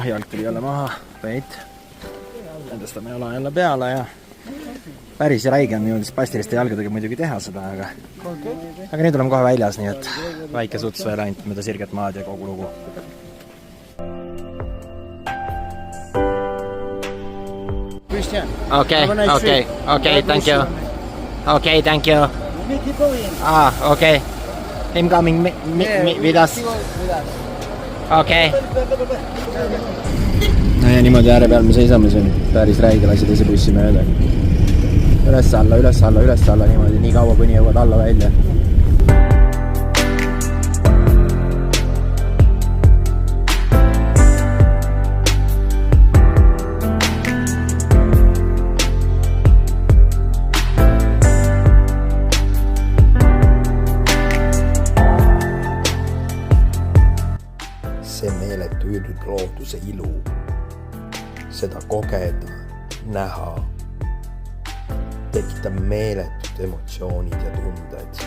vahijalg tuli jälle maha, veit. Endastame jala jälle peale ja päris räige on niimoodi spastiliste jalgadega muidugi teha seda, aga nüüd oleme kohe väljas, nii et väike suts veel ainult mööda sirget maad ja kogu lugu. Okay, thank you. Okay, thank you. Okay. Him coming with us. Okay. No ja niimoodi ääre peal me seisame, see on päris räige lasi teise bussi mööda. Üles alla, niimoodi nii kaua, kuni jõuad alla välja. See meeletu üldlooduse ilu, seda kogeda, näha, tekitab meeletud emotsioonid ja tunded.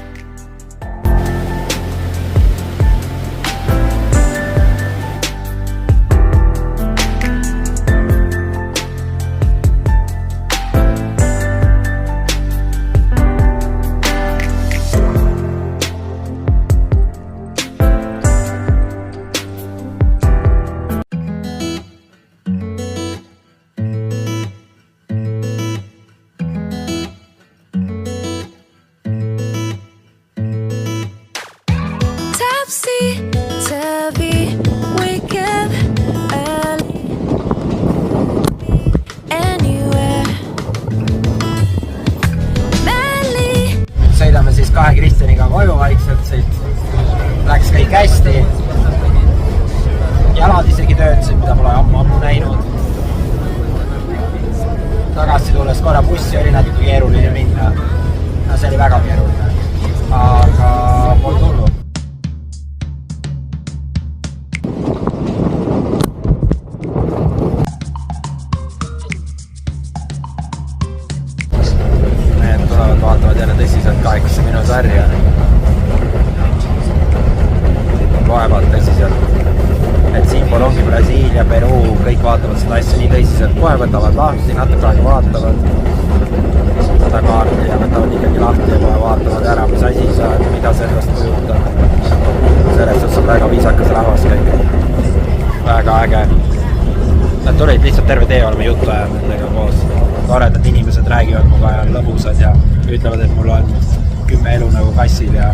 Sõidame siis 2 Kristjaniga koju vaikselt siit. Läks kõik hästi. Jalad isegi töötasid, mida pole ammu näinud. Tagasi tulles korra bussi oli natuke keeruline minna. See oli väga keeruline. Aga pole tulnud. Vaatavad jälle tõsiselt 8 minu sarja. Loevad tõsiselt. Et siinpool ongi Brasiilia, Peru, kõik vaatavad seda asja nii tõsiselt. Kohe võtavad lahti, natuke aega vaatavad seda kaarti ja võtavad ikkagi lahti ja kohe vaatavad ära, mis asi see on, mida sellest kujutab. Selles suhtes on väga viisakas rahvas kõik. Väga äge. Nad tulid lihtsalt terve tee oleme juttu ajanud nendega koos. Toredad inimesed räägivad muga ja lõbusad ja ütlevad, et mul on 10 elu nagu kassil ja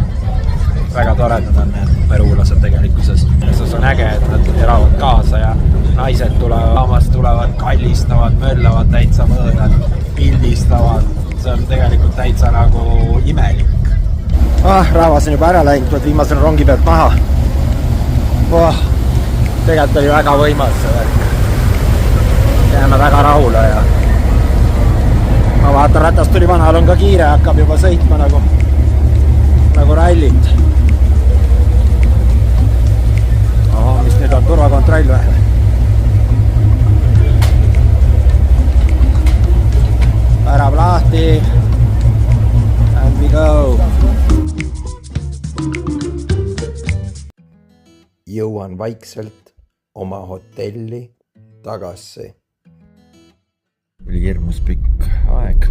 väga toredad on need peruulased tegelikkuses. See on äge, et nad elavad kaasa ja naised tulevad, kallistavad, möllavad täitsa mõõdad, pildistavad. See on tegelikult täitsa nagu imelik. Rahvas on juba ära läinud, tuleb viimasel rongi pealt maha. Tegelikult oli väga võimas see värk. Jääme väga rahule ja ma vaatan, ratast tuli vanal on ka kiire, hakkab juba sõitma nagu rallit. Mis nüüd on turvakontroll või? Värab lahti. And we go. Jõuan vaikselt oma hotelli tagasi. Oli hirmus pikk aeg.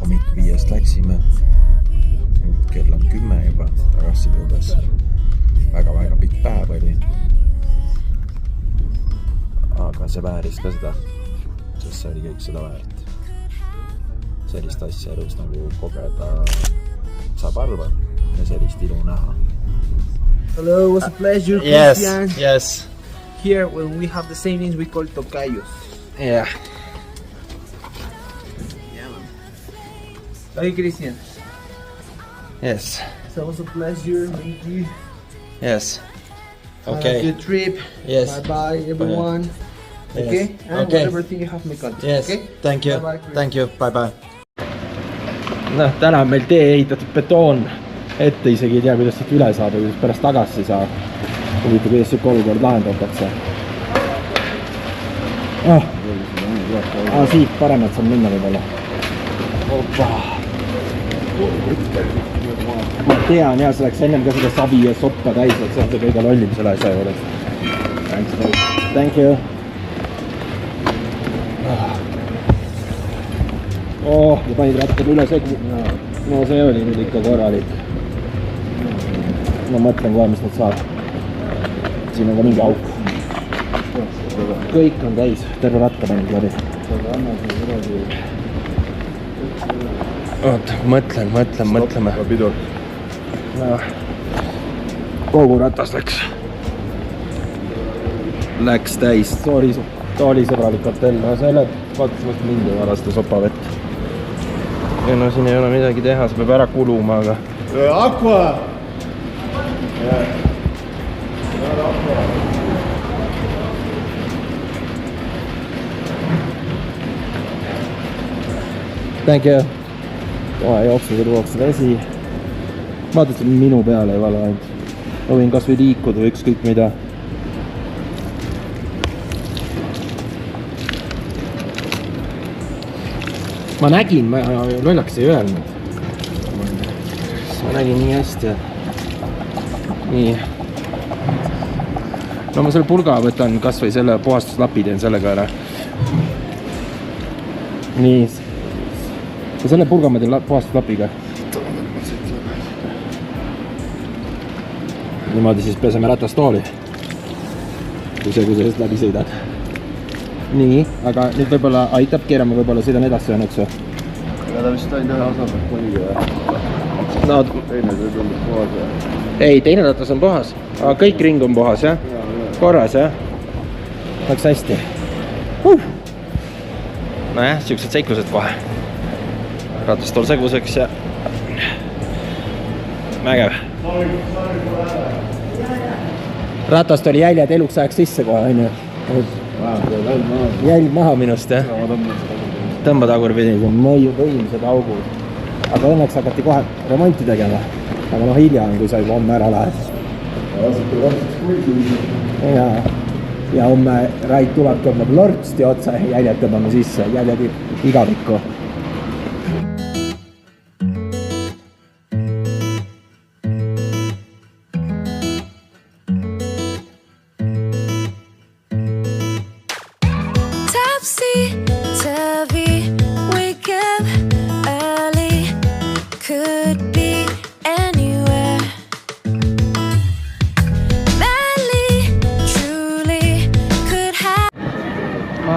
Hommik 5 läksime. Kell on 10 juba tagasi tulles. Väga pikk päev oli. Aga see vääris ka seda, sest see oli kõik seda väärt. Sellist asja elus nagu kogeda saab arva ja sellist ilu näha. Hello, it was a pleasure, Yes, Christian. yes. Here, when we have the same names, we call tocayos. Yeah. Yeah, man. Okay, Christian. Yes. So it was a pleasure meeting you. Yes. Have a Okay. good trip. Yes. Bye-bye, everyone. Yes. Okay? And Okay. whatever thing you have me contact. Yes. Okay? Thank you. Bye-bye, Chris. Thank you. Bye-bye. Täna on meil tee ehitatud betoon ette, isegi ei tea, kuidas siit üle saada, kuidas pärast tagasi saa. Huvitav, kuidas siuke olukord lahendatakse. Siit paremalt saan minna võib-olla. Ma tean, see läks ennem ka seda savi ja soppa täis, et see on see kõige lollim selle asja juures. Thank you. Oh, ja panid rattad üle segu. No see oli nüüd ikka korralik. Ma mõtlen kohe, mis nad saab. Siin on ka mingi auk. Kõik on täis, terve ratta panid läbi. Oota, mõtleme. Pidur. Kogu ratas läks täis. Tooli sõbralik hotell. No selle vaatas mind ja varasta sopavett. Ja no siin ei ole midagi teha, see peab ära kuluma, aga... Aqua! Thank you. Jooksu vesi. Vaatad, see minu peale ei vala ainult. Ma võin kas või liikuda või ükskõik mida. Ma nägin, ma lollaks ei öelnud. Ma nägin nii hästi. Nii. No ma selle pulga võtan kas või selle puhastuslapi teen sellega ära. Nii. Ja selle pulga ma teen puhastuslapiga. Niimoodi siis peseme ratastooli. Kui sellest läbi sõidad. Nii, aga nüüd võib-olla aitab keerama, võib-olla sõidan edasi õnneks või? Ja ta vist ainult ühe osa pealt oligi või? No, Teine see tundub puhas või? ei, teine ratas on puhas. Aga kõik ring on puhas, jah? Korras, jah? Läks hästi. Nojah, siuksed seiklused kohe. Ratastool seguseks ja... Mägev. Ratastooli jäljed eluks ajaks sisse kohe, on ju? Jälg maha minust, jah? Tõmba tagurpidi, see on mõju võimsad augud. Aga õnneks hakati kohe remonti tegema. Aga noh, hilja on, kui sa juba homme ära lähed. Ja homme Rait tuleb, tõmbab lortsti otsa, jäljed tõmbame sisse, jäljed igavikku.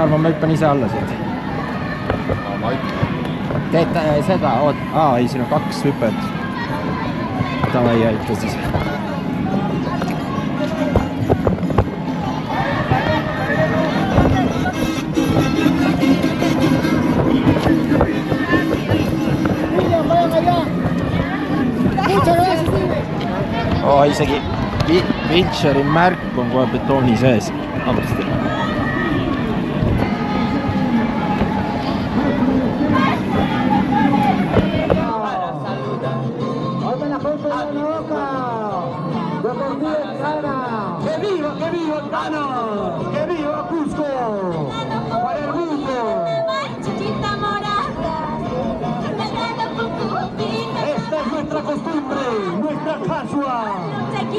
Ma hüppan ise alla siit. Teed seda, ei, siin on 2 hüpet. Tavai aita siis. Isegi Wiltsheri märk on kohe betooni sees. Amasti.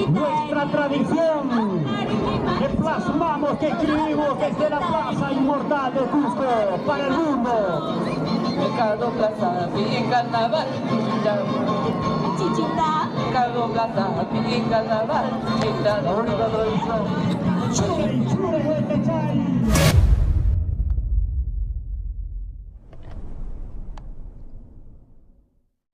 Nuestra tradición que plasmamos, que escribimos desde la plaza inmortal de Cusco para el mundo. Mercado Plaza, bien carnaval, Chichita. Mercado Plaza, bien carnaval, Chichita. La única tradición